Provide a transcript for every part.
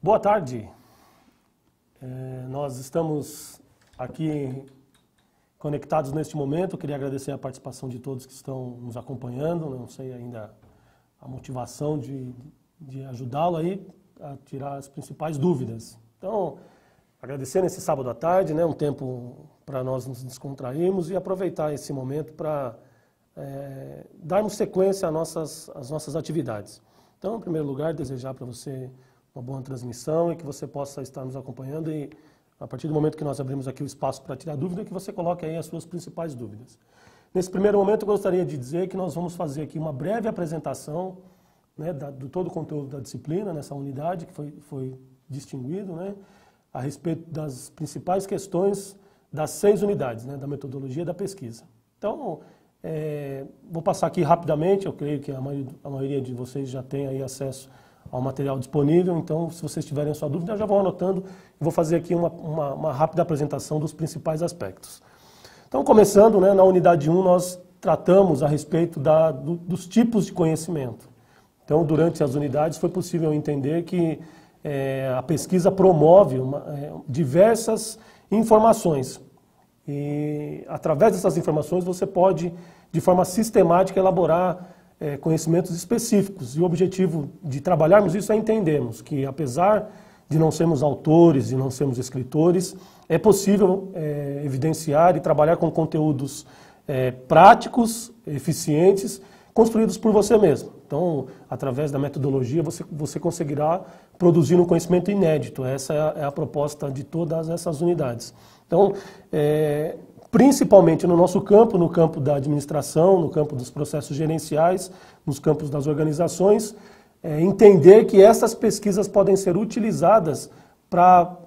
Boa tarde. Nós estamos aqui conectados neste momento. Eu queria agradecer a participação de todos que estão nos acompanhando. Não sei ainda a motivação de ajudá-lo aí a tirar as principais dúvidas. Então, agradecer nesse sábado à tarde, né, um tempo para nós nos descontrairmos e aproveitar esse momento para darmos sequência às nossas atividades. Então, em primeiro lugar, desejar para você uma boa transmissão e que você possa estar nos acompanhando e, a partir do momento que nós abrimos aqui o espaço para tirar dúvida, que você coloque aí as suas principais dúvidas. Nesse primeiro momento, eu gostaria de dizer que nós vamos fazer aqui uma breve apresentação, né, do todo o conteúdo da disciplina, nessa unidade que foi distinguido, né, a respeito das principais questões das 6 unidades, né, da metodologia da pesquisa. Então, vou passar aqui rapidamente, eu creio que a maioria de vocês já tem aí acesso ao material disponível, então se vocês tiverem a sua dúvida, eu já vou anotando e vou fazer aqui uma rápida apresentação dos principais aspectos. Então, começando, né, na unidade 1, nós tratamos a respeito dos tipos de conhecimento. Então, durante as unidades foi possível entender que a pesquisa promove diversas informações e, através dessas informações, você pode, de forma sistemática, elaborar conhecimentos específicos. E o objetivo de trabalharmos isso é entendermos que, apesar de não sermos autores, de não sermos escritores, é possível evidenciar e trabalhar com conteúdos práticos, eficientes, construídos por você mesmo. Então, através da metodologia, você conseguirá produzir um conhecimento inédito. Essa é a proposta de todas essas unidades. Então, principalmente no nosso campo, no campo da administração, no campo dos processos gerenciais, nos campos das organizações, entender que essas pesquisas podem ser utilizadas para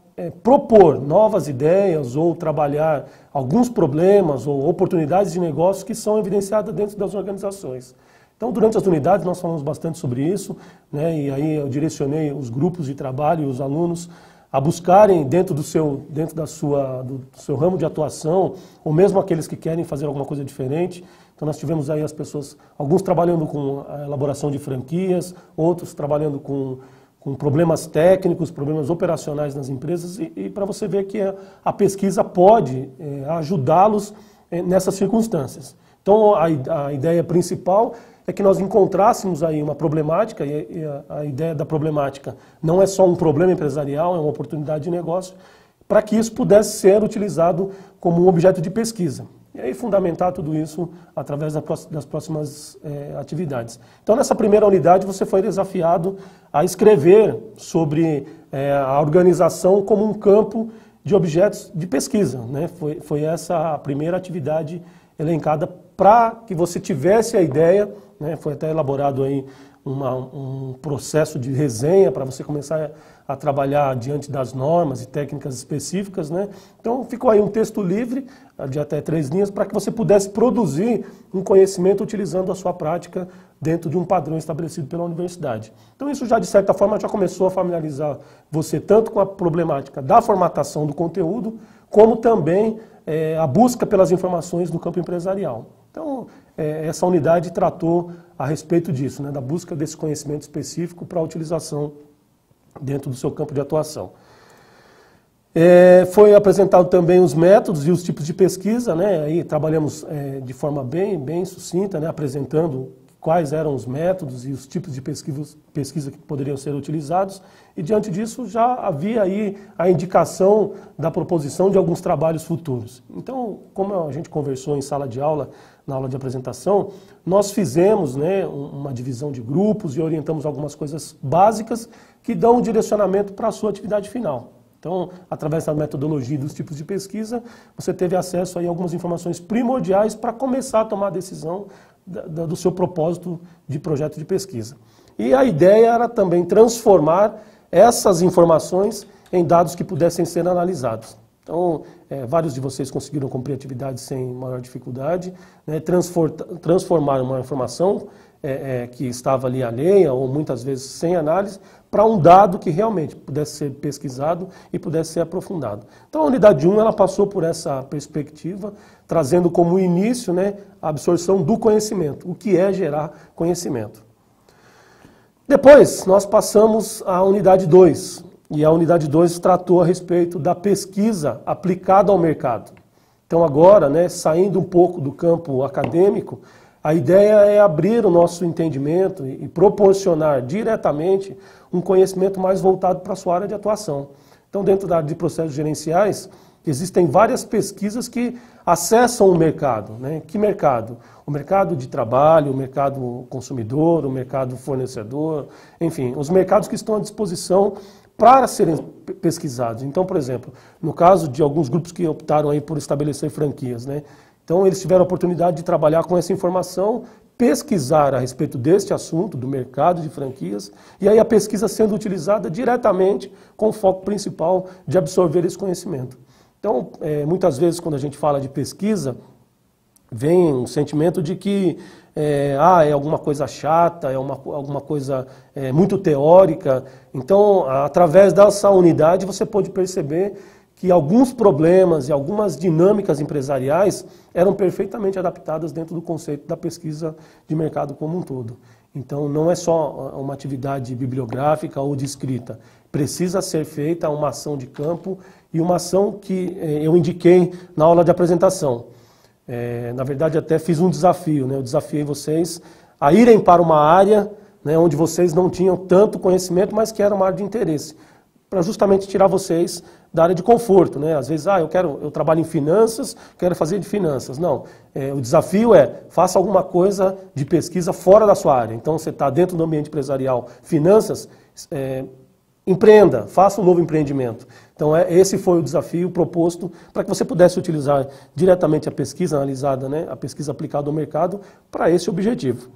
propor novas ideias ou trabalhar alguns problemas ou oportunidades de negócio que são evidenciadas dentro das organizações. Então, durante as unidades, nós falamos bastante sobre isso, né, e aí eu direcionei os grupos de trabalho e os alunos a buscarem dentro do seu ramo de atuação, ou mesmo aqueles que querem fazer alguma coisa diferente. Então nós tivemos aí as pessoas, alguns trabalhando com a elaboração de franquias, outros trabalhando com problemas técnicos, problemas operacionais nas empresas, e para você ver que a pesquisa pode ajudá-los nessas circunstâncias. Então a ideia principal é que nós encontrássemos aí uma problemática, e a ideia da problemática não é só um problema empresarial, é uma oportunidade de negócio, para que isso pudesse ser utilizado como um objeto de pesquisa. E aí fundamentar tudo isso através das próximas atividades. Então, nessa primeira unidade, você foi desafiado a escrever sobre a organização como um campo de objetos de pesquisa, né? Foi essa a primeira atividade elencada para que você tivesse a ideia, né? Foi até elaborado aí um processo de resenha para você começar a trabalhar diante das normas e técnicas específicas, né? Então ficou aí um texto livre de até 3 linhas para que você pudesse produzir um conhecimento utilizando a sua prática dentro de um padrão estabelecido pela universidade. Então isso já, de certa forma, já começou a familiarizar você tanto com a problemática da formatação do conteúdo, como também a busca pelas informações no campo empresarial. Então, essa unidade tratou a respeito disso, né, da busca desse conhecimento específico para a utilização dentro do seu campo de atuação. Foi apresentado também os métodos e os tipos de pesquisa, né, aí trabalhamos de forma bem sucinta, né, apresentando quais eram os métodos e os tipos de pesquisa que poderiam ser utilizados, e diante disso já havia aí a indicação da proposição de alguns trabalhos futuros. Então, como a gente conversou em sala de aula, na aula de apresentação, nós fizemos, né, uma divisão de grupos e orientamos algumas coisas básicas que dão um direcionamento para a sua atividade final. Então, através da metodologia e dos tipos de pesquisa, você teve acesso aí a algumas informações primordiais para começar a tomar a decisão do seu propósito de projeto de pesquisa. E a ideia era também transformar essas informações em dados que pudessem ser analisados. Então, vários de vocês conseguiram cumprir atividades sem maior dificuldade, né, transformar uma informação que estava ali alheia ou muitas vezes sem análise, para um dado que realmente pudesse ser pesquisado e pudesse ser aprofundado. Então a unidade 1 ela passou por essa perspectiva, trazendo como início, né, a absorção do conhecimento, o que é gerar conhecimento. Depois nós passamos à unidade 2, e a unidade 2 tratou a respeito da pesquisa aplicada ao mercado. Então agora, né, saindo um pouco do campo acadêmico, a ideia é abrir o nosso entendimento e proporcionar diretamente um conhecimento mais voltado para a sua área de atuação. Então, dentro da área de processos gerenciais, existem várias pesquisas que acessam o mercado, né? Que mercado? O mercado de trabalho, o mercado consumidor, o mercado fornecedor, enfim, os mercados que estão à disposição para serem pesquisados. Então, por exemplo, no caso de alguns grupos que optaram aí por estabelecer franquias, né? Então, eles tiveram a oportunidade de trabalhar com essa informação, pesquisar a respeito deste assunto, do mercado de franquias, e aí a pesquisa sendo utilizada diretamente com o foco principal de absorver esse conhecimento. Então, muitas vezes, quando a gente fala de pesquisa, vem um sentimento de que é alguma coisa chata, é alguma coisa muito teórica. Então, através dessa unidade, você pode perceber que alguns problemas e algumas dinâmicas empresariais eram perfeitamente adaptadas dentro do conceito da pesquisa de mercado como um todo. Então, não é só uma atividade bibliográfica ou de escrita. Precisa ser feita uma ação de campo e uma ação que eu indiquei na aula de apresentação. Na verdade, até fiz um desafio, né? Eu desafiei vocês a irem para uma área, né, onde vocês não tinham tanto conhecimento, mas que era uma área de interesse, para justamente tirar vocês da área de conforto, né? Às vezes, eu trabalho em finanças, quero fazer de finanças. Não, o desafio faça alguma coisa de pesquisa fora da sua área. Então, você está dentro do ambiente empresarial, finanças, empreenda, faça um novo empreendimento. Então, esse foi o desafio proposto para que você pudesse utilizar diretamente a pesquisa analisada, né, a pesquisa aplicada ao mercado, para esse objetivo.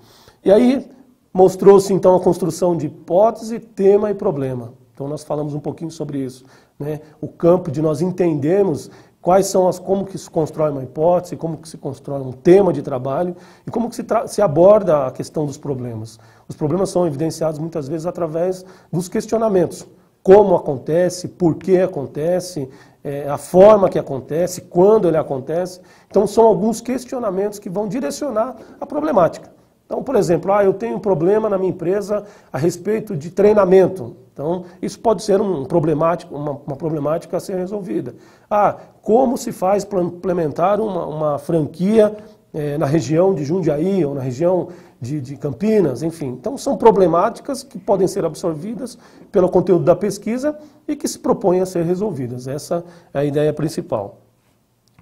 E aí, mostrou-se então a construção de hipótese, tema e problema. Então, nós falamos um pouquinho sobre isso, né? O campo de nós entendermos como que se constrói uma hipótese, como que se constrói um tema de trabalho e como que se aborda a questão dos problemas. Os problemas são evidenciados muitas vezes através dos questionamentos. Como acontece, por que acontece, a forma que acontece, quando ele acontece. Então, são alguns questionamentos que vão direcionar a problemática. Então, por exemplo, eu tenho um problema na minha empresa a respeito de treinamento. Então, isso pode ser uma problemática a ser resolvida. Como se faz para implementar uma franquia na região de Jundiaí ou na região de Campinas, enfim. Então, são problemáticas que podem ser absorvidas pelo conteúdo da pesquisa e que se propõem a ser resolvidas. Essa é a ideia principal.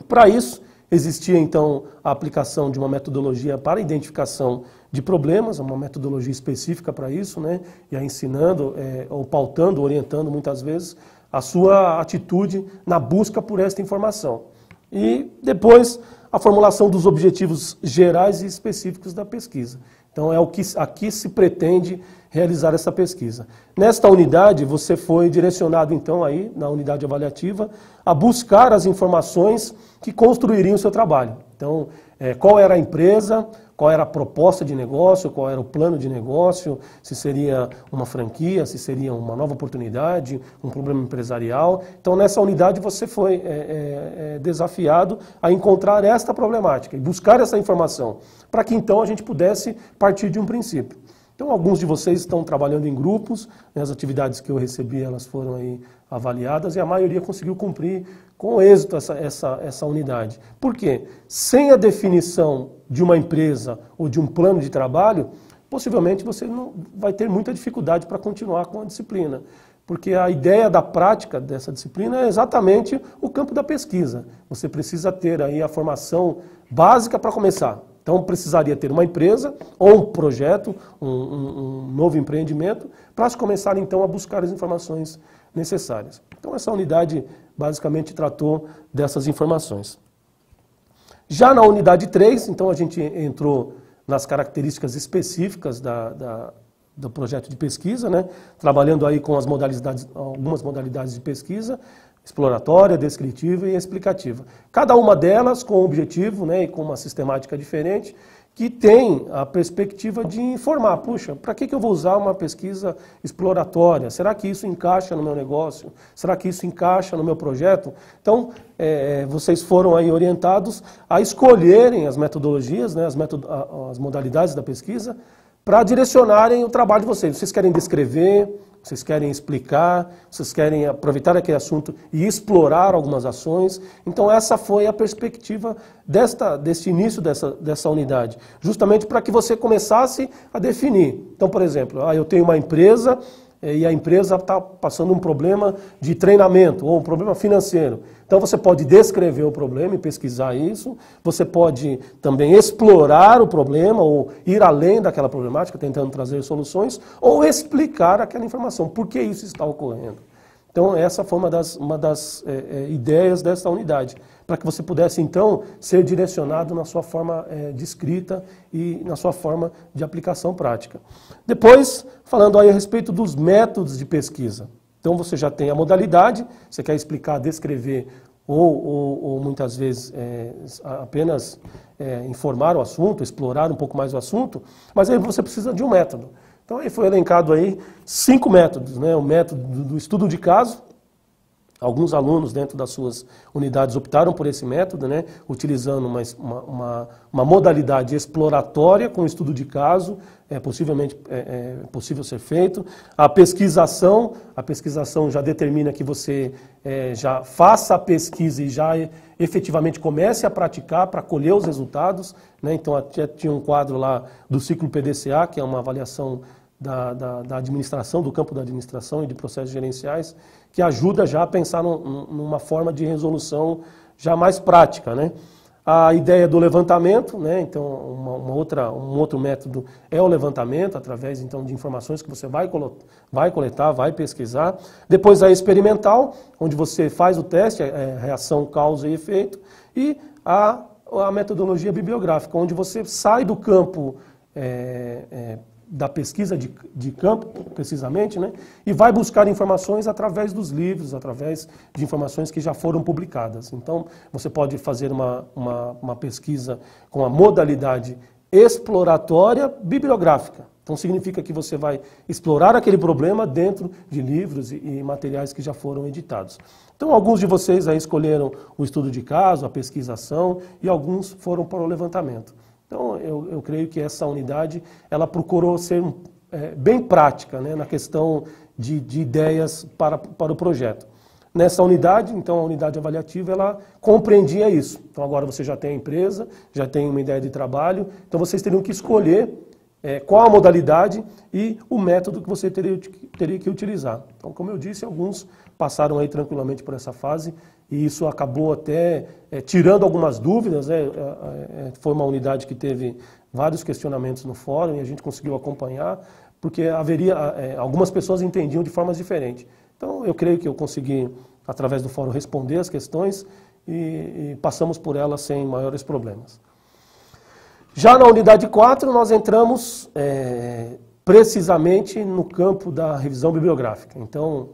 Para isso, existia, então, a aplicação de uma metodologia para a identificação de problemas, uma metodologia específica para isso, né? E aí ensinando, ou pautando, orientando muitas vezes a sua atitude na busca por esta informação. E depois, a formulação dos objetivos gerais e específicos da pesquisa. Então, é o que aqui se pretende realizar essa pesquisa. Nesta unidade, você foi direcionado, então, aí, na unidade avaliativa, a buscar as informações que construiriam o seu trabalho. Então, qual era a empresa, qual era a proposta de negócio, qual era o plano de negócio, se seria uma franquia, se seria uma nova oportunidade, um problema empresarial. Então, nessa unidade, você foi desafiado a encontrar esta problemática e buscar essa informação, para que, então, a gente pudesse partir de um princípio. Então, alguns de vocês estão trabalhando em grupos, né, as atividades que eu recebi, elas foram aí avaliadas e a maioria conseguiu cumprir com êxito essa unidade. Por quê? Sem a definição de uma empresa ou de um plano de trabalho, possivelmente você não vai ter muita dificuldade para continuar com a disciplina. Porque a ideia da prática dessa disciplina é exatamente o campo da pesquisa. Você precisa ter aí a formação básica para começar. Então, precisaria ter uma empresa ou um projeto, um novo empreendimento, para se começar, então, a buscar as informações necessárias. Então, essa unidade, basicamente, tratou dessas informações. Já na unidade 3, então, a gente entrou nas características específicas do projeto de pesquisa, né? Trabalhando aí com algumas modalidades de pesquisa, exploratória, descritiva e explicativa. Cada uma delas com um objetivo, né, e com uma sistemática diferente, que tem a perspectiva de informar, puxa, para que eu vou usar uma pesquisa exploratória? Será que isso encaixa no meu negócio? Será que isso encaixa no meu projeto? Então, vocês foram aí orientados a escolherem as metodologias, né, as modalidades da pesquisa, para direcionarem o trabalho de vocês. Vocês querem descrever, vocês querem explicar, vocês querem aproveitar aquele assunto e explorar algumas ações. Então essa foi a perspectiva deste início dessa unidade, justamente para que você começasse a definir. Então, por exemplo, eu tenho uma empresa e a empresa está passando um problema de treinamento ou um problema financeiro. Então você pode descrever o problema e pesquisar isso, você pode também explorar o problema ou ir além daquela problemática, tentando trazer soluções, ou explicar aquela informação, por que isso está ocorrendo. Então essa foi uma das ideias dessa unidade, para que você pudesse então ser direcionado na sua forma de escrita e na sua forma de aplicação prática. Depois, falando aí a respeito dos métodos de pesquisa. Então você já tem a modalidade, você quer explicar, descrever ou muitas vezes apenas informar o assunto, explorar um pouco mais o assunto, mas aí você precisa de um método. Então aí foi elencado aí 5 métodos, né? O método do estudo de caso. Alguns alunos dentro das suas unidades optaram por esse método, né? Utilizando uma modalidade exploratória com estudo de caso, possivelmente possível ser feito. A pesquisação já determina que você já faça a pesquisa e já efetivamente comece a praticar para colher os resultados, né? Então tinha um quadro lá do ciclo PDCA, que é uma avaliação da administração, do campo da administração e de processos gerenciais, que ajuda já a pensar numa forma de resolução já mais prática, né? A ideia do levantamento, né? Então um outro método é o levantamento, através então de informações que você vai coletar, vai pesquisar. Depois a experimental, onde você faz o teste, reação, causa e efeito. E a metodologia bibliográfica, onde você sai do campo da pesquisa de campo, precisamente, né? E vai buscar informações através dos livros, através de informações que já foram publicadas. Então, você pode fazer uma pesquisa com a modalidade exploratória bibliográfica. Então, significa que você vai explorar aquele problema dentro de livros e materiais que já foram editados. Então, alguns de vocês aí escolheram o estudo de caso, a pesquisação, e alguns foram para o levantamento. Então, eu creio que essa unidade, ela procurou ser bem prática, né, na questão de ideias para o projeto. Nessa unidade, então, a unidade avaliativa, ela compreendia isso. Então, agora você já tem a empresa, já tem uma ideia de trabalho, então vocês teriam que escolher qual a modalidade e o método que você teria que utilizar. Então, como eu disse, alguns passaram aí tranquilamente por essa fase, e isso acabou até tirando algumas dúvidas, né? Foi uma unidade que teve vários questionamentos no fórum e a gente conseguiu acompanhar, porque algumas pessoas entendiam de formas diferentes. Então eu creio que eu consegui, através do fórum, responder as questões e passamos por elas sem maiores problemas. Já na unidade 4 nós entramos precisamente no campo da revisão bibliográfica. Então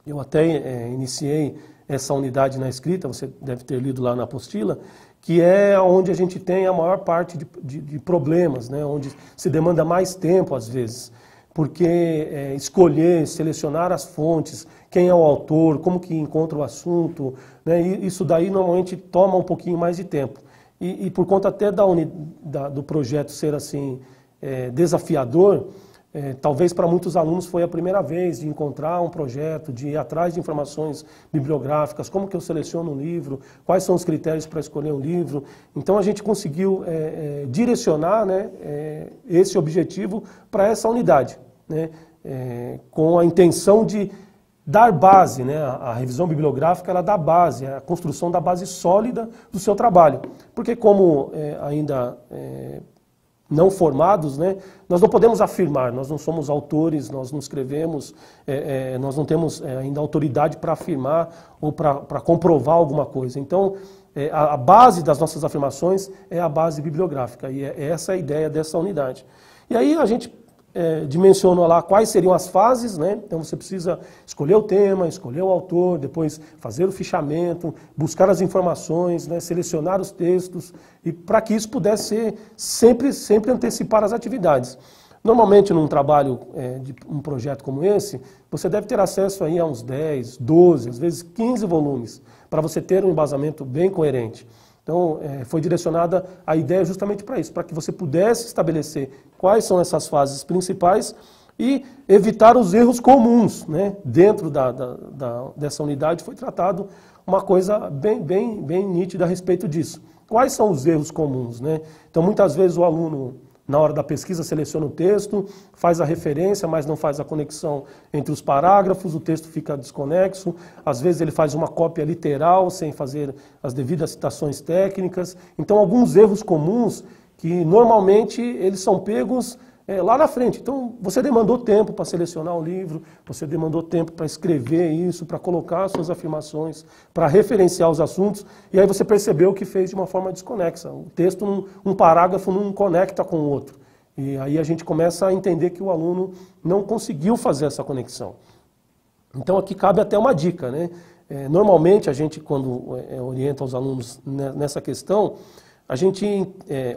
eu até iniciei essa unidade na escrita, você deve ter lido lá na apostila, que é onde a gente tem a maior parte de problemas, né? Onde se demanda mais tempo às vezes, porque escolher, selecionar as fontes, quem é o autor, como que encontra o assunto, né? E isso daí normalmente toma um pouquinho mais de tempo. E por conta até do projeto ser assim desafiador, talvez para muitos alunos foi a primeira vez de encontrar um projeto, de ir atrás de informações bibliográficas, como que eu seleciono um livro, quais são os critérios para escolher um livro. Então a gente conseguiu direcionar, né, esse objetivo para essa unidade, né, com a intenção de dar base, né, a revisão bibliográfica ela dá base, a construção da base sólida do seu trabalho. Porque como ainda não formados, né, nós não podemos afirmar, nós não somos autores, nós não escrevemos, nós não temos ainda autoridade para afirmar ou para comprovar alguma coisa. Então, a base das nossas afirmações é a base bibliográfica, e essa é a ideia dessa unidade. E aí a gente dimensionou lá quais seriam as fases, né? Então você precisa escolher o tema, escolher o autor, depois fazer o fichamento, buscar as informações, né? Selecionar os textos, e para que isso pudesse ser sempre antecipar as atividades. Normalmente num trabalho de um projeto como esse, você deve ter acesso aí a uns 10, 12, às vezes 15 volumes, para você ter um embasamento bem coerente. Então, foi direcionada a ideia justamente para isso, para que você pudesse estabelecer quais são essas fases principais e evitar os erros comuns, né? Dentro dessa unidade foi tratado uma coisa bem nítida a respeito disso. Quais são os erros comuns, né? Então, muitas vezes o aluno, na hora da pesquisa, seleciona o texto, faz a referência, mas não faz a conexão entre os parágrafos, o texto fica desconexo. Às vezes ele faz uma cópia literal, sem fazer as devidas citações técnicas. Então, alguns erros comuns que normalmente eles são pegos lá na frente. Então, você demandou tempo para selecionar o livro, você demandou tempo para escrever isso, para colocar suas afirmações, para referenciar os assuntos, e aí você percebeu que fez de uma forma desconexa. O texto, um parágrafo não conecta com o outro. E aí a gente começa a entender que o aluno não conseguiu fazer essa conexão. Então aqui cabe até uma dica, né? Normalmente a gente, quando orienta os alunos nessa questão, a gente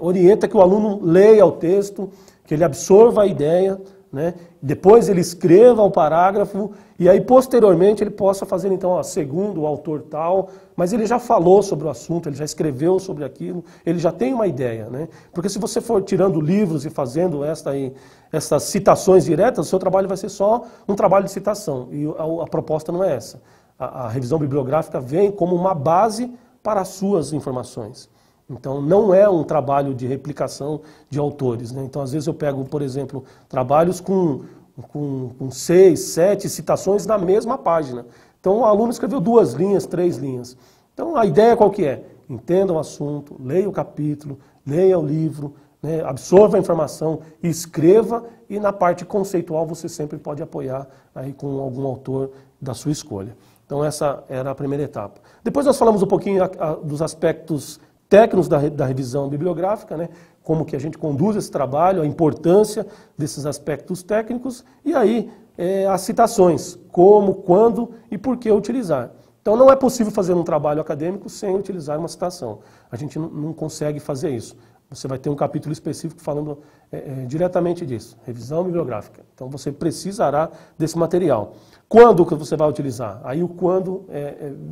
orienta que o aluno leia o texto, que ele absorva a ideia, né? Depois ele escreva o parágrafo e aí posteriormente ele possa fazer então, segundo o autor tal, mas ele já falou sobre o assunto, ele já escreveu sobre aquilo, ele já tem uma ideia, né? Porque se você for tirando livros e fazendo essas citações diretas, o seu trabalho vai ser só um trabalho de citação e a proposta não é essa. A revisão bibliográfica vem como uma base para as suas informações. Então, não é um trabalho de replicação de autores, né? Então, às vezes eu pego, por exemplo, trabalhos com 6, 7 citações na mesma página. Então, o aluno escreveu 2 linhas, 3 linhas. Então, a ideia qual que é? Entenda o assunto, leia o capítulo, leia o livro, né? Absorva a informação, escreva, e na parte conceitual você sempre pode apoiar aí com algum autor da sua escolha. Então, essa era a primeira etapa. Depois nós falamos um pouquinho dos aspectos técnicos da revisão bibliográfica, né? Como que a gente conduz esse trabalho, a importância desses aspectos técnicos, e aí as citações, como, quando e por que utilizar. Então não é possível fazer um trabalho acadêmico sem utilizar uma citação. A gente não consegue fazer isso. Você vai ter um capítulo específico falando diretamente disso, revisão bibliográfica. Então você precisará desse material. Quando que você vai utilizar? Aí o quando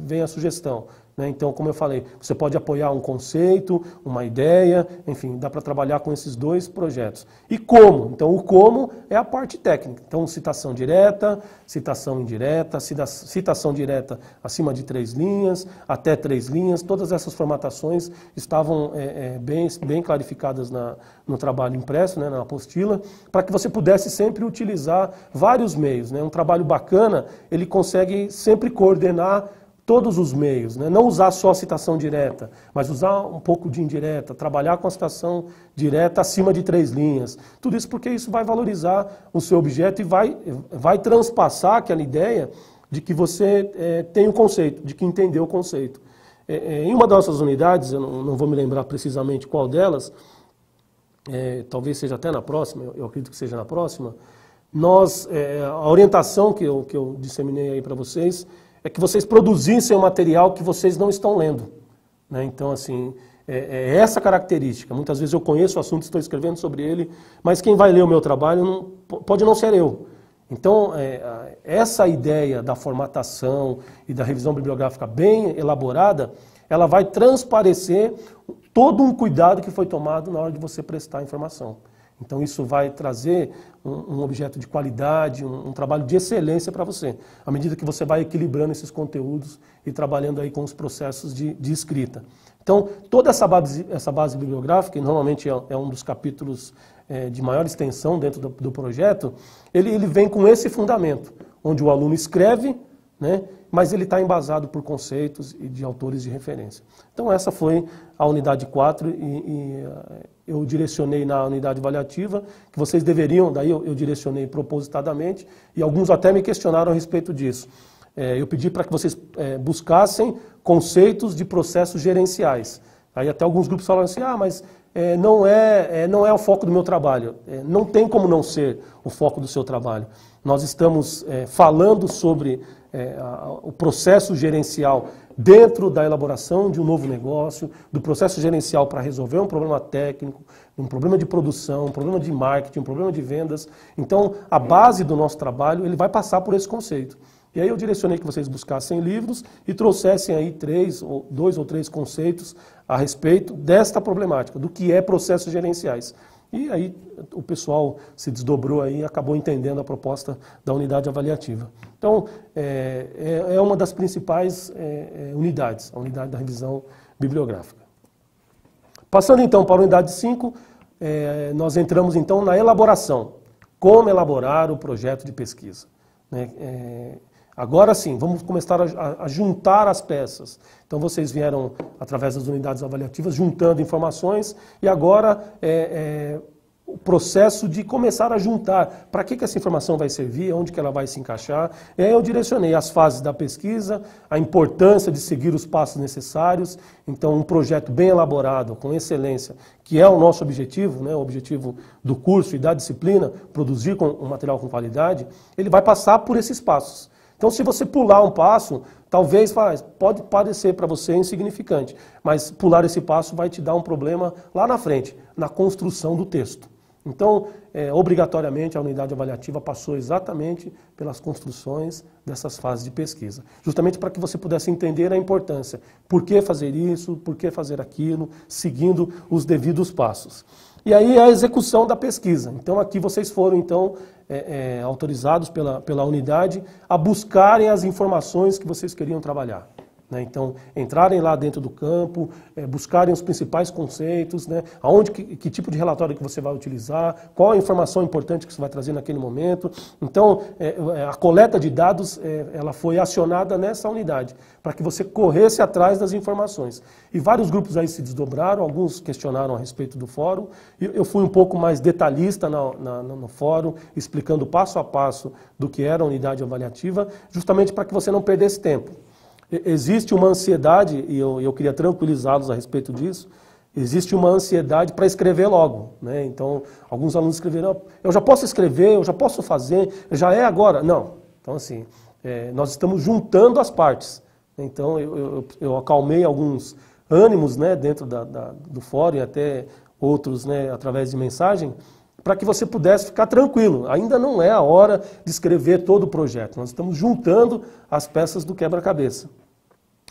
vem a sugestão, né? Então, como eu falei, você pode apoiar um conceito, uma ideia, enfim, dá para trabalhar com esses 2 projetos. E como? Então o como é a parte técnica. Então citação direta, citação indireta, citação direta acima de 3 linhas, até 3 linhas, todas essas formatações estavam bem clarificadas no trabalho impresso, né, na apostila, para que você pudesse sempre utilizar vários meios, né? Um trabalho bacana, ele consegue sempre coordenar todos os meios, né? Não usar só a citação direta, mas usar um pouco de indireta, trabalhar com a citação direta acima de 3 linhas. Tudo isso porque isso vai valorizar o seu objeto e vai transpassar aquela ideia de que você tem o conceito, de que entendeu o conceito. Em uma das nossas unidades, eu não vou me lembrar precisamente qual delas, talvez seja até na próxima, eu acredito que seja na próxima, a orientação que eu disseminei aí para vocês é que vocês produzissem um material que vocês não estão lendo, né? Então, assim, essa característica. Muitas vezes eu conheço o assunto, estou escrevendo sobre ele, mas quem vai ler o meu trabalho pode não ser eu. Então, essa ideia da formatação e da revisão bibliográfica bem elaborada, ela vai transparecer todo um cuidado que foi tomado na hora de você prestar a informação. Então isso vai trazer um objeto de qualidade, um trabalho de excelência para você, à medida que você vai equilibrando esses conteúdos e trabalhando aí com os processos de escrita. Então toda essa base bibliográfica, que normalmente é um dos capítulos de maior extensão dentro do projeto, ele vem com esse fundamento, onde o aluno escreve, né, mas ele está embasado por conceitos e de autores de referência. Então essa foi a unidade 4 e eu direcionei na unidade avaliativa, que vocês deveriam, daí eu direcionei propositadamente, e alguns até me questionaram a respeito disso. Eu pedi para que vocês buscassem conceitos de processos gerenciais. Aí até alguns grupos falaram assim, mas não é o foco do meu trabalho. Não tem como não ser o foco do seu trabalho. Nós estamos falando sobre o processo gerencial dentro da elaboração de um novo negócio, do processo gerencial para resolver um problema técnico, um problema de produção, um problema de marketing, um problema de vendas. Então, a base do nosso trabalho ele vai passar por esse conceito. E aí eu direcionei que vocês buscassem livros e trouxessem aí 2 ou 3 conceitos a respeito desta problemática, do que é processos gerenciais. E aí o pessoal se desdobrou aí e acabou entendendo a proposta da unidade avaliativa. Então, é uma das principais unidades, a unidade da revisão bibliográfica. Passando então para a unidade 5, nós entramos então na elaboração. Como elaborar o projeto de pesquisa, né? Agora sim, vamos começar a juntar as peças. Então vocês vieram, através das unidades avaliativas, juntando informações e agora o processo de começar a juntar. Para que essa informação vai servir, onde que ela vai se encaixar. E aí eu direcionei as fases da pesquisa, a importância de seguir os passos necessários. Então um projeto bem elaborado, com excelência, que é o nosso objetivo, né, o objetivo do curso e da disciplina, produzir um material com qualidade, ele vai passar por esses passos. Então, se você pular um passo, talvez pode parecer para você insignificante, mas pular esse passo vai te dar um problema lá na frente, na construção do texto. Então, obrigatoriamente, a unidade avaliativa passou exatamente pelas construções dessas fases de pesquisa, justamente para que você pudesse entender a importância, por que fazer isso, por que fazer aquilo, seguindo os devidos passos. E aí a execução da pesquisa. Então aqui vocês foram então autorizados pela unidade a buscarem as informações que vocês queriam trabalhar. Né? Então entrarem lá dentro do campo, buscarem os principais conceitos, né? Que tipo de relatório que você vai utilizar, qual a informação importante que você vai trazer naquele momento. Então a coleta de dados ela foi acionada nessa unidade, para que você corresse atrás das informações. E vários grupos aí se desdobraram, alguns questionaram a respeito do fórum. Eu fui um pouco mais detalhista no fórum, explicando passo a passo do que era a unidade avaliativa, justamente para que você não perdesse tempo. Existe uma ansiedade, e eu queria tranquilizá-los a respeito disso, existe uma ansiedade para escrever logo, né? Então, alguns alunos escreveram, eu já posso escrever, eu já posso fazer, já é agora. Não. Então, assim, nós estamos juntando as partes. Então, eu acalmei alguns ânimos, né, dentro do fórum e até outros, né, através de mensagem, para que você pudesse ficar tranquilo. Ainda não é a hora de escrever todo o projeto. Nós estamos juntando as peças do quebra-cabeça.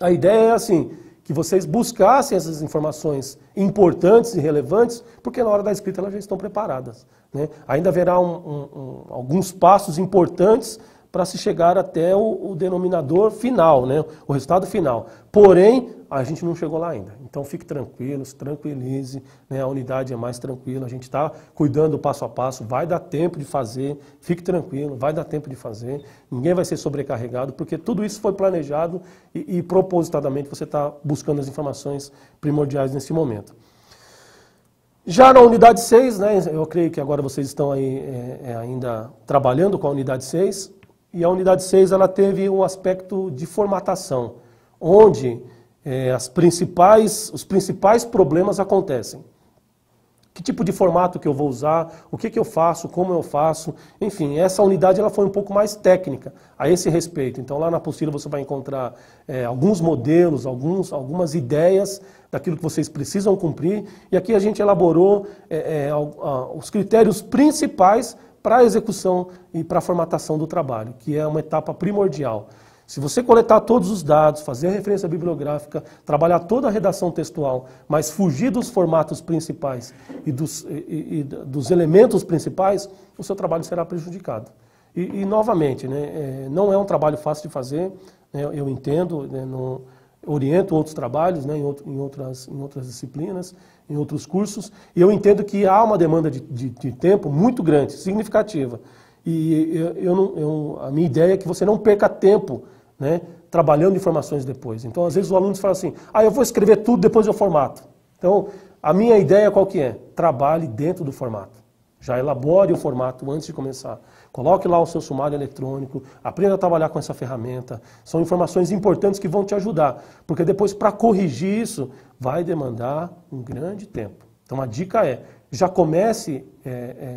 A ideia é assim, que vocês buscassem essas informações importantes e relevantes, porque na hora da escrita elas já estão preparadas, né? Ainda haverá alguns passos importantes para se chegar até o denominador final, né? O resultado final. Porém, a gente não chegou lá ainda. Então fique tranquilo, se tranquilize, né? A unidade é mais tranquila, a gente está cuidando passo a passo, vai dar tempo de fazer, fique tranquilo, vai dar tempo de fazer, ninguém vai ser sobrecarregado, porque tudo isso foi planejado e propositadamente você está buscando as informações primordiais nesse momento. Já na unidade 6, né? Eu creio que agora vocês estão aí ainda trabalhando com a unidade 6, e a unidade 6 ela teve um aspecto de formatação, onde os principais problemas acontecem. Que tipo de formato que eu vou usar, o que eu faço, como eu faço, enfim, essa unidade ela foi um pouco mais técnica a esse respeito. Então lá na apostila você vai encontrar alguns modelos, algumas ideias daquilo que vocês precisam cumprir, e aqui a gente elaborou os critérios principais para a execução e para a formatação do trabalho, que é uma etapa primordial. Se você coletar todos os dados, fazer a referência bibliográfica, trabalhar toda a redação textual, mas fugir dos formatos principais e dos elementos principais, o seu trabalho será prejudicado. E novamente, né, não é um trabalho fácil de fazer, né, eu entendo, né, oriento outros trabalhos, né, em outras disciplinas, em outros cursos, e eu entendo que há uma demanda de tempo muito grande, significativa. E a minha ideia é que você não perca tempo, né, trabalhando informações depois. Então, às vezes, os alunos falam assim, eu vou escrever tudo, depois eu formato. Então, a minha ideia qual que é? Trabalhe dentro do formato. Já elabore o formato antes de começar. Coloque lá o seu sumário eletrônico, aprenda a trabalhar com essa ferramenta. São informações importantes que vão te ajudar, porque depois, para corrigir isso, vai demandar um grande tempo. Então, a dica é, já comece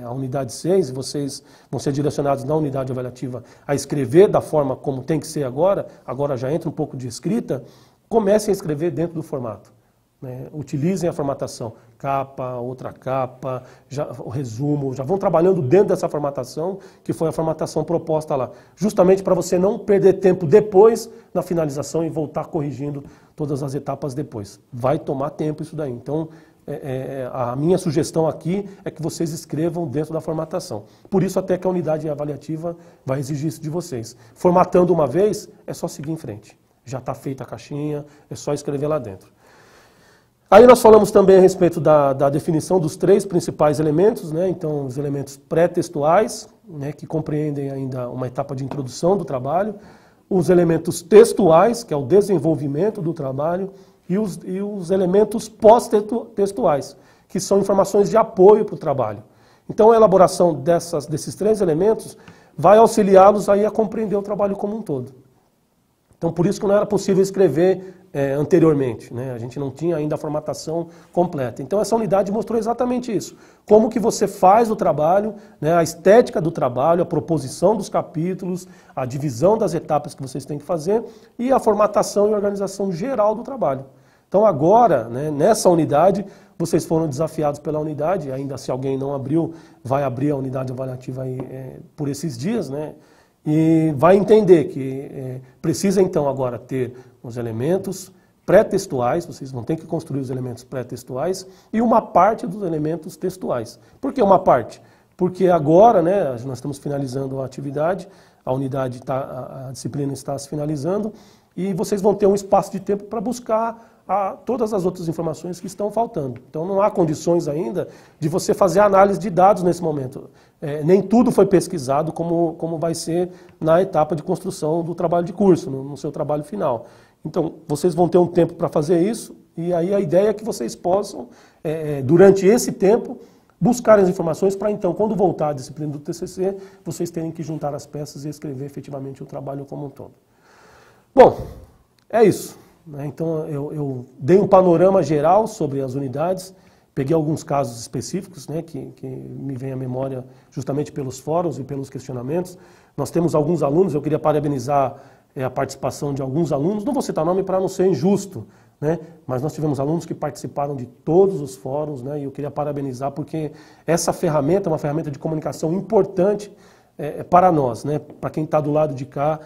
a unidade 6, vocês vão ser direcionados na unidade avaliativa a escrever da forma como tem que ser agora já entra um pouco de escrita, comecem a escrever dentro do formato. Né? Utilizem a formatação, capa, outra capa, o resumo, já vão trabalhando dentro dessa formatação, que foi a formatação proposta lá, justamente para você não perder tempo depois na finalização e voltar corrigindo todas as etapas depois. Vai tomar tempo isso daí, então a minha sugestão aqui é que vocês escrevam dentro da formatação. Por isso até que a unidade avaliativa vai exigir isso de vocês. Formatando uma vez, é só seguir em frente. Já está feita a caixinha, é só escrever lá dentro. Aí nós falamos também a respeito da definição dos 3 principais elementos, né? Então os elementos pré-textuais, né, que compreendem ainda uma etapa de introdução do trabalho, os elementos textuais, que é o desenvolvimento do trabalho, e os elementos pós-textuais, que são informações de apoio para o trabalho. Então a elaboração desses 3 elementos vai auxiliá-los aí a compreender o trabalho como um todo. Então por isso que não era possível escrever anteriormente, né? A gente não tinha ainda a formatação completa. Então essa unidade mostrou exatamente isso. Como que você faz o trabalho, né? A estética do trabalho, a proposição dos capítulos, a divisão das etapas que vocês têm que fazer e a formatação e organização geral do trabalho. Então agora, né, nessa unidade, vocês foram desafiados pela unidade, ainda se alguém não abriu, vai abrir a unidade avaliativa aí, por esses dias, né? E vai entender que precisa então agora ter os elementos pré-textuais, vocês vão ter que construir os elementos pré-textuais e uma parte dos elementos textuais. Por que uma parte? Porque agora, né, nós estamos finalizando a atividade, a unidade, a disciplina está se finalizando e vocês vão ter um espaço de tempo para buscar todas as outras informações que estão faltando. Então não há condições ainda de você fazer análise de dados nesse momento. Nem tudo foi pesquisado como vai ser na etapa de construção do trabalho de curso, no seu trabalho final. Então vocês vão ter um tempo para fazer isso e aí a ideia é que vocês possam, durante esse tempo, buscar as informações para então, quando voltar a disciplina do TCC, vocês terem que juntar as peças e escrever efetivamente o trabalho como um todo. Bom, é isso. Então eu dei um panorama geral sobre as unidades, peguei alguns casos específicos, né, que me vêm à memória justamente pelos fóruns e pelos questionamentos. Nós temos alguns alunos, eu queria parabenizar a participação de alguns alunos, não vou citar nome para não ser injusto, né, mas nós tivemos alunos que participaram de todos os fóruns, né, e eu queria parabenizar porque essa ferramenta é uma ferramenta de comunicação importante para nós, né, para quem está do lado de cá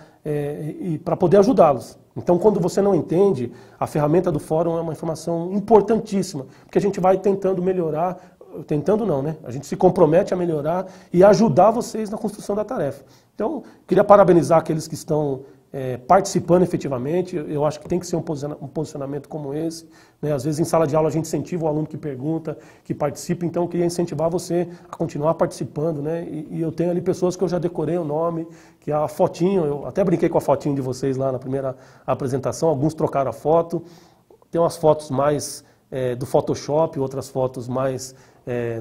e para poder ajudá-los. Então, quando você não entende, a ferramenta do fórum é uma informação importantíssima, porque a gente vai tentando melhorar, tentando não, né? A gente se compromete a melhorar e ajudar vocês na construção da tarefa. Então, queria parabenizar aqueles que estão participando efetivamente. Eu acho que tem que ser um posicionamento como esse, né? Às vezes em sala de aula a gente incentiva o aluno que pergunta, que participa, então eu queria incentivar você a continuar participando, né? E eu tenho ali pessoas que eu já decorei o nome, que a fotinho, eu até brinquei com a fotinho de vocês lá na primeira apresentação, alguns trocaram a foto, tem umas fotos mais do Photoshop, outras fotos mais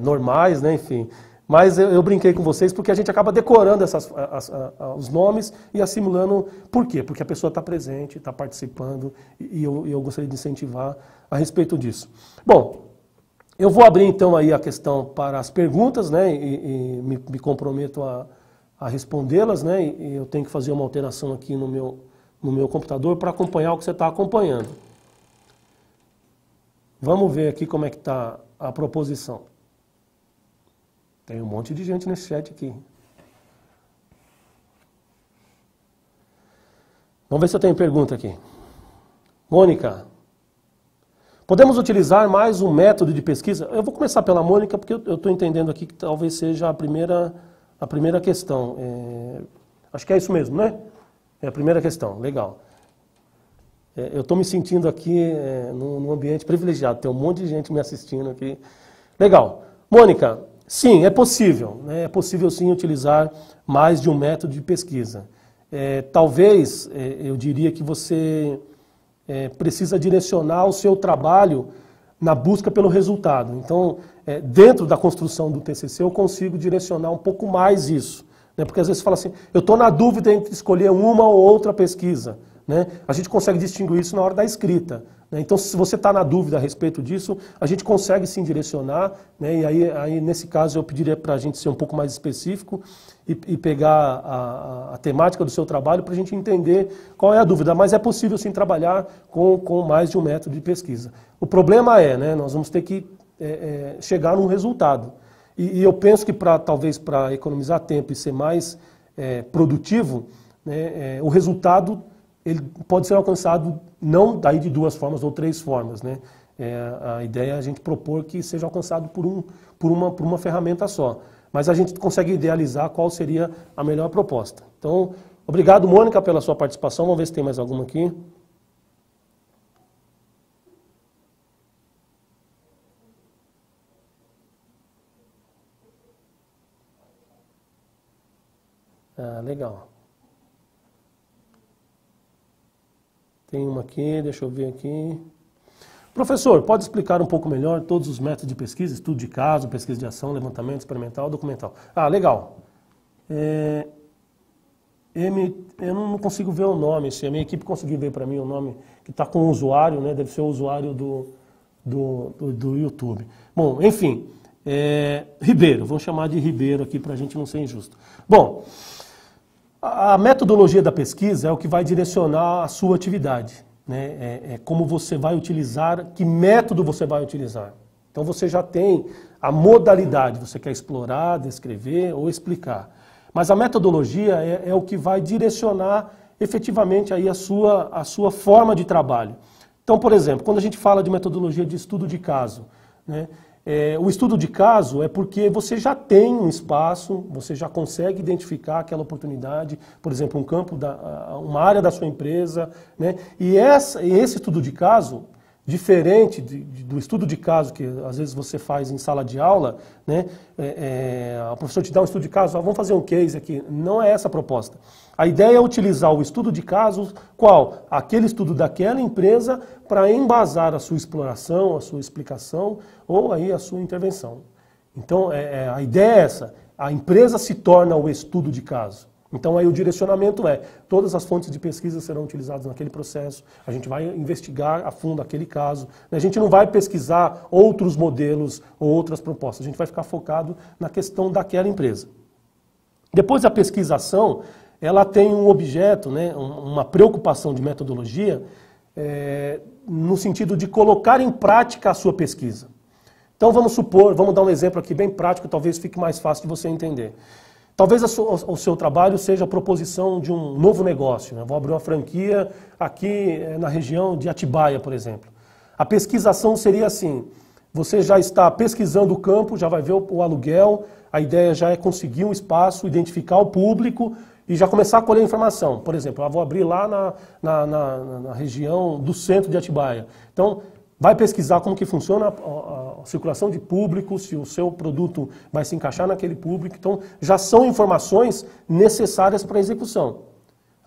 normais, né? Enfim. Mas eu brinquei com vocês porque a gente acaba decorando os nomes e assimilando. Por quê? Porque a pessoa está presente, está participando e eu gostaria de incentivar a respeito disso. Bom, eu vou abrir então aí a questão para as perguntas, né, e me comprometo a respondê-las, né, e eu tenho que fazer uma alteração aqui no meu computador para acompanhar o que você está acompanhando. Vamos ver aqui como é que está a proposição. Tem um monte de gente nesse chat aqui. Vamos ver se eu tenho pergunta aqui. Mônica, podemos utilizar mais um método de pesquisa? Eu vou começar pela Mônica, porque eu estou entendendo aqui que talvez seja a primeira questão. Acho que é isso mesmo, né? É a primeira questão, legal. Eu estou me sentindo aqui num ambiente privilegiado, tem um monte de gente me assistindo aqui. Legal. Mônica, sim, é possível, né? É possível sim utilizar mais de um método de pesquisa. Talvez, eu diria que você precisa direcionar o seu trabalho na busca pelo resultado. Então, dentro da construção do TCC, eu consigo direcionar um pouco mais isso. Né? Porque às vezes você fala assim, eu estou na dúvida entre escolher uma ou outra pesquisa. Né? A gente consegue distinguir isso na hora da escrita. Né? Então, se você está na dúvida a respeito disso, a gente consegue sim direcionar, né? E aí, nesse caso, eu pediria para a gente ser um pouco mais específico e pegar a temática do seu trabalho para a gente entender qual é a dúvida. Mas é possível sim trabalhar com mais de um método de pesquisa. O problema né, nós vamos ter que chegar num resultado. E eu penso que talvez para economizar tempo e ser mais produtivo, né, o resultado ele pode ser alcançado não daí de 2 formas ou 3 formas. Né? A ideia é a gente propor que seja alcançado por uma ferramenta só. Mas a gente consegue idealizar qual seria a melhor proposta. Então, obrigado, Mônica, pela sua participação. Vamos ver se tem mais alguma aqui. Ah, legal. Tem uma aqui, deixa eu ver aqui. Professor, pode explicar um pouco melhor todos os métodos de pesquisa, estudo de caso, pesquisa de ação, levantamento experimental, documental? Ah, legal. Eu não consigo ver o nome, se a minha equipe conseguir ver para mim o nome que está com o usuário, né, deve ser o usuário do YouTube. Bom, enfim, Ribeiro, vamos chamar de Ribeiro aqui para a gente não ser injusto. Bom, a metodologia da pesquisa é o que vai direcionar a sua atividade, né? É como você vai utilizar, que método você vai utilizar. Então você já tem a modalidade, você quer explorar, descrever ou explicar. Mas a metodologia é o que vai direcionar efetivamente aí a sua forma de trabalho. Então, por exemplo, quando a gente fala de metodologia de estudo de caso, né? O estudo de caso é porque você já tem um espaço, você já consegue identificar aquela oportunidade, por exemplo, um campo, uma área da sua empresa, né? E esse estudo de caso, diferente do estudo de caso que às vezes você faz em sala de aula, né? O professor te dá um estudo de caso, vamos fazer um case aqui. Não é essa a proposta. A ideia é utilizar o estudo de casos, qual? Aquele estudo daquela empresa para embasar a sua exploração, a sua explicação ou aí a sua intervenção. Então a ideia é essa, a empresa se torna o estudo de caso. Então aí o direcionamento todas as fontes de pesquisa serão utilizadas naquele processo, a gente vai investigar a fundo aquele caso, a gente não vai pesquisar outros modelos ou outras propostas, a gente vai ficar focado na questão daquela empresa. Depois a pesquisação, ela tem um objeto, né, uma preocupação de metodologia, no sentido de colocar em prática a sua pesquisa. Então vamos supor, vamos dar um exemplo aqui bem prático, talvez fique mais fácil de você entender. Talvez o seu trabalho seja a proposição de um novo negócio, né? Vou abrir uma franquia aqui na região de Atibaia, por exemplo. A pesquisação seria assim, você já está pesquisando o campo, já vai ver o aluguel, a ideia já é conseguir um espaço, identificar o público e já começar a colher informação. Por exemplo, eu vou abrir lá na região do centro de Atibaia. Então, vai pesquisar como que funciona a circulação de público, se o seu produto vai se encaixar naquele público. Então, já são informações necessárias para a execução.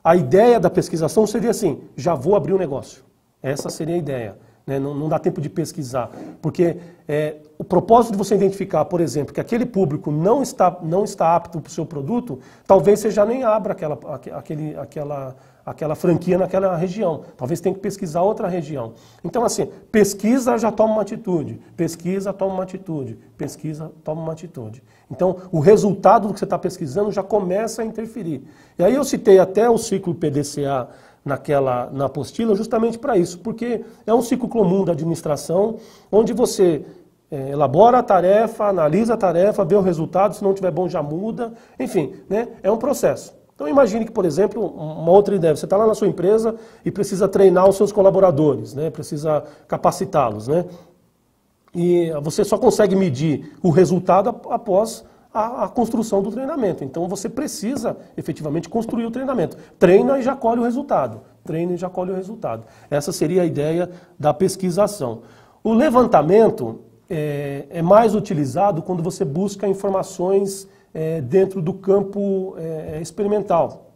A ideia da pesquisação seria assim, já vou abrir um negócio. Essa seria a ideia. Né? Não dá tempo de pesquisar. Porque o propósito de você identificar, por exemplo, que aquele público não está apto para o seu produto, talvez você já nem abra aquela franquia naquela região. Talvez tenha que pesquisar outra região. Então, assim, pesquisa, já toma uma atitude. Pesquisa, toma uma atitude. Pesquisa, toma uma atitude. Então, o resultado do que você está pesquisando já começa a interferir. E aí eu citei até o ciclo PDCA na apostila justamente para isso, porque é um ciclo comum da administração, onde você elabora a tarefa, analisa a tarefa, vê o resultado, se não tiver bom já muda, enfim, né? É um processo. Então imagine que, por exemplo, uma outra ideia, você está lá na sua empresa e precisa treinar os seus colaboradores, né? Precisa capacitá-los, né? E você só consegue medir o resultado após a construção do treinamento. Então você precisa efetivamente construir o treinamento. Treina e já colhe o resultado. Treina e já colhe o resultado. Essa seria a ideia da pesquisação. O levantamento é mais utilizado quando você busca informações dentro do campo experimental,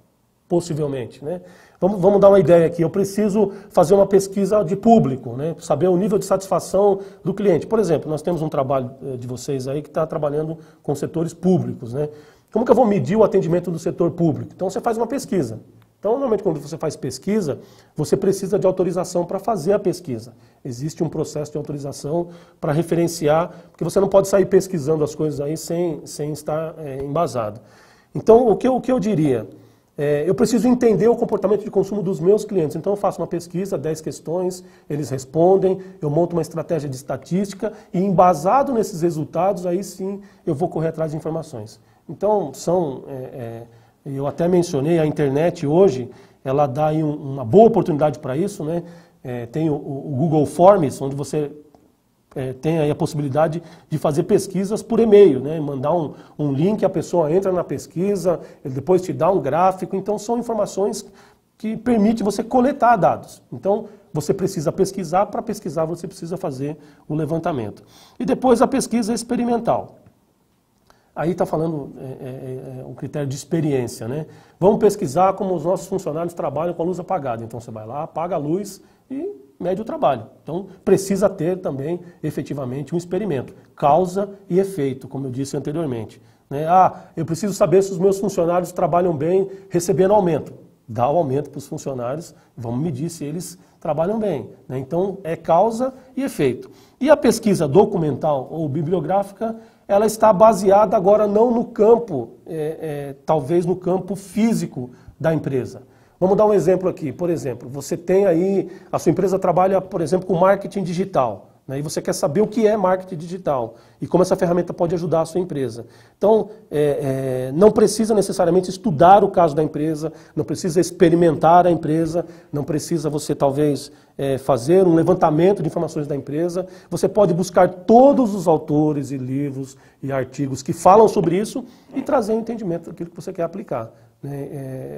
possivelmente, né? Vamos dar uma ideia aqui. Eu preciso fazer uma pesquisa de público, né? Saber o nível de satisfação do cliente. Por exemplo, nós temos um trabalho de vocês aí que está trabalhando com setores públicos, né? Como que eu vou medir o atendimento do setor público? Então você faz uma pesquisa. Então, normalmente, quando você faz pesquisa, você precisa de autorização para fazer a pesquisa. Existe um processo de autorização para referenciar, porque você não pode sair pesquisando as coisas aí sem estar embasado. Então, o que eu diria? Eu preciso entender o comportamento de consumo dos meus clientes. Então, eu faço uma pesquisa, 10 questões, eles respondem, eu monto uma estratégia de estatística e, embasado nesses resultados, aí sim eu vou correr atrás de informações. Então, eu até mencionei, a internet hoje, ela dá aí uma boa oportunidade para isso, né? Tem o Google Forms, onde você tem aí a possibilidade de fazer pesquisas por e-mail, né? Mandar um link, a pessoa entra na pesquisa, ele depois te dá um gráfico. Então são informações que permitem você coletar dados. Então você precisa pesquisar, para pesquisar você precisa fazer o levantamento. E depois a pesquisa experimental. Aí está falando o critério de experiência, né? Vamos pesquisar como os nossos funcionários trabalham com a luz apagada. Então você vai lá, apaga a luz e mede o trabalho. Então precisa ter também, efetivamente, um experimento. Causa e efeito, como eu disse anteriormente. Né? Eu preciso saber se os meus funcionários trabalham bem recebendo aumento. Dá o aumento para os funcionários, vamos medir se eles trabalham bem. Né? Então é causa e efeito. E a pesquisa documental ou bibliográfica, ela está baseada agora não no campo, talvez no campo físico da empresa. Vamos dar um exemplo aqui. Por exemplo, você tem aí, a sua empresa trabalha, por exemplo, com marketing digital. Né, e você quer saber o que é marketing digital e como essa ferramenta pode ajudar a sua empresa. Então, não precisa necessariamente estudar o caso da empresa, não precisa experimentar a empresa, não precisa você talvez fazer um levantamento de informações da empresa. Você pode buscar todos os autores e livros e artigos que falam sobre isso e trazer um entendimento daquilo que você quer aplicar.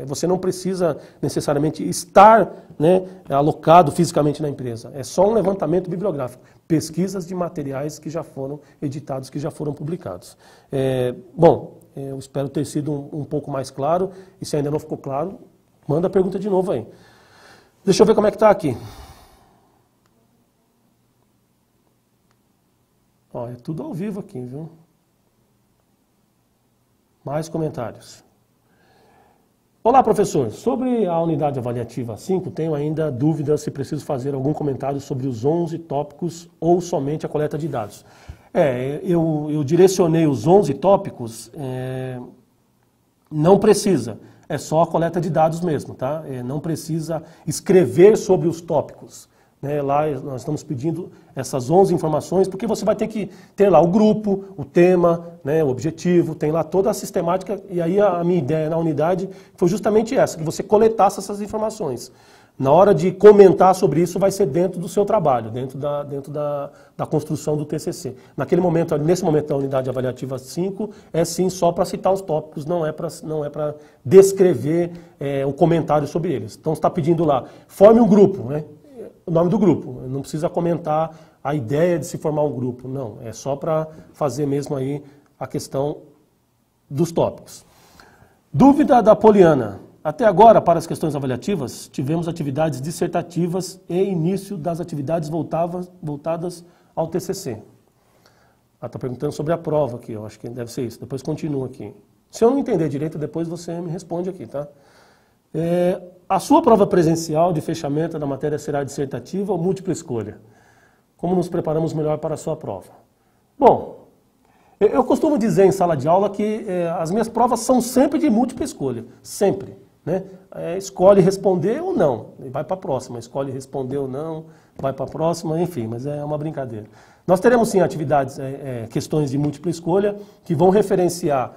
Você não precisa necessariamente estar, né, alocado fisicamente na empresa. É só um levantamento bibliográfico. Pesquisas de materiais que já foram editados, que já foram publicados. Eu espero ter sido um pouco mais claro. E se ainda não ficou claro, manda a pergunta de novo aí. Deixa eu ver como é que está aqui. É tudo ao vivo aqui, viu? Mais comentários. Olá, professor. Sobre a unidade avaliativa 5, tenho ainda dúvidas se preciso fazer algum comentário sobre os 11 tópicos ou somente a coleta de dados. Eu direcionei os 11 tópicos, não precisa, é só a coleta de dados mesmo, tá? Não precisa escrever sobre os tópicos. Lá nós estamos pedindo essas 11 informações, porque você vai ter que ter lá o grupo, o tema, né, o objetivo, tem lá toda a sistemática, e aí a minha ideia na unidade foi justamente essa, que você coletasse essas informações. Na hora de comentar sobre isso, vai ser dentro do seu trabalho, dentro da construção do TCC. Nesse momento da unidade avaliativa 5, é sim só para citar os tópicos, não é para descrever o comentário sobre eles. Então você está pedindo lá, forme um grupo, né? O nome do grupo, não precisa comentar a ideia de se formar um grupo, não, é só para fazer mesmo aí a questão dos tópicos. Dúvida da Poliana. Até agora, para as questões avaliativas, tivemos atividades dissertativas e início das atividades voltadas ao TCC. Ela está perguntando sobre a prova aqui, eu acho que deve ser isso, depois continua aqui. Se eu não entender direito, depois você me responde aqui, tá? A sua prova presencial de fechamento da matéria será dissertativa ou múltipla escolha? Como nos preparamos melhor para a sua prova? Bom, eu costumo dizer em sala de aula que as minhas provas são sempre de múltipla escolha, sempre. Né? Escolhe responder ou não, vai para a próxima. Escolhe responder ou não, vai para a próxima, enfim, mas é uma brincadeira. Nós teremos sim atividades, questões de múltipla escolha, que vão referenciar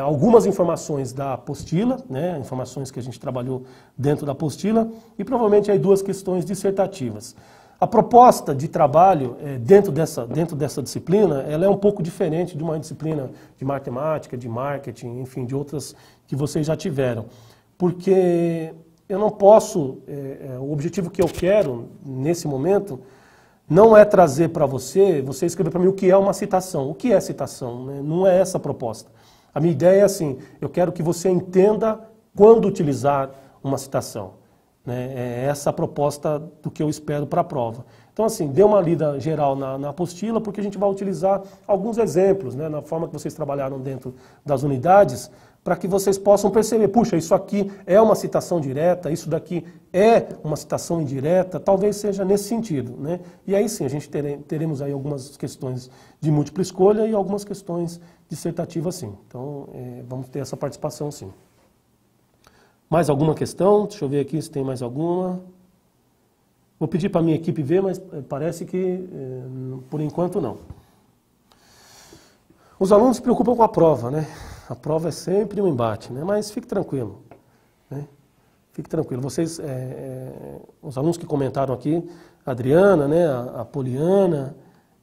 algumas informações da apostila, né, informações que a gente trabalhou dentro da apostila, e provavelmente aí 2 questões dissertativas. A proposta de trabalho dentro dessa disciplina, ela é um pouco diferente de uma disciplina de matemática, de marketing, enfim, de outras que vocês já tiveram. Porque eu não posso, o objetivo que eu quero nesse momento não é trazer para você escrever para mim o que é uma citação. O que é citação? Né? Não é essa a proposta. A minha ideia é assim, eu quero que você entenda quando utilizar uma citação. Né? É essa a proposta do que eu espero para a prova. Então assim, dê uma lida geral na apostila, porque a gente vai utilizar alguns exemplos, né, na forma que vocês trabalharam dentro das unidades, para que vocês possam perceber, puxa, isso aqui é uma citação direta, isso daqui é uma citação indireta, talvez seja nesse sentido. Né? E aí sim, a gente teremos aí algumas questões de múltipla escolha e algumas questões dissertativas sim. Então, vamos ter essa participação sim. Mais alguma questão? Deixa eu ver aqui se tem mais alguma. Vou pedir para a minha equipe ver, mas parece que por enquanto não. Os alunos se preocupam com a prova, né? A prova é sempre um embate, né? Mas fique tranquilo. Né? Fique tranquilo. Vocês, os alunos que comentaram aqui, a Adriana, né? A Poliana,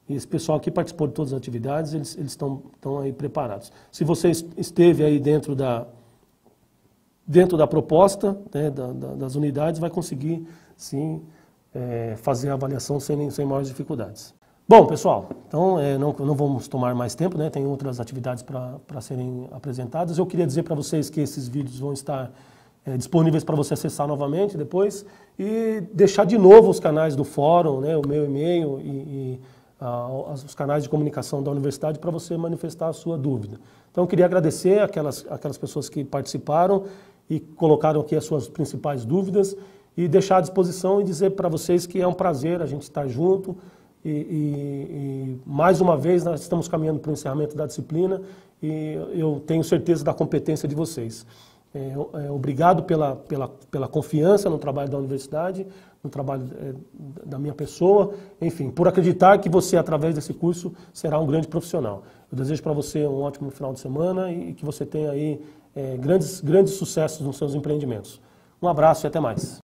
E esse pessoal aqui participou de todas as atividades, eles estão aí preparados. Se você esteve aí dentro da proposta, né, das unidades, vai conseguir, sim, fazer a avaliação sem maiores dificuldades. Bom, pessoal, então não vamos tomar mais tempo, né? Tem outras atividades para serem apresentadas. Eu queria dizer para vocês que esses vídeos vão estar disponíveis para você acessar novamente depois e deixar de novo os canais do fórum, né? O meu e-mail e os canais de comunicação da universidade para você manifestar a sua dúvida. Então eu queria agradecer aquelas pessoas que participaram e colocaram aqui as suas principais dúvidas e deixar à disposição e dizer para vocês que é um prazer a gente estar junto e mais uma vez nós estamos caminhando para o encerramento da disciplina e eu tenho certeza da competência de vocês. Obrigado pela confiança no trabalho da universidade, no trabalho da minha pessoa, enfim, por acreditar que você, através desse curso, será um grande profissional. Eu desejo para você um ótimo final de semana e que você tenha aí grandes sucessos nos seus empreendimentos. Um abraço e até mais.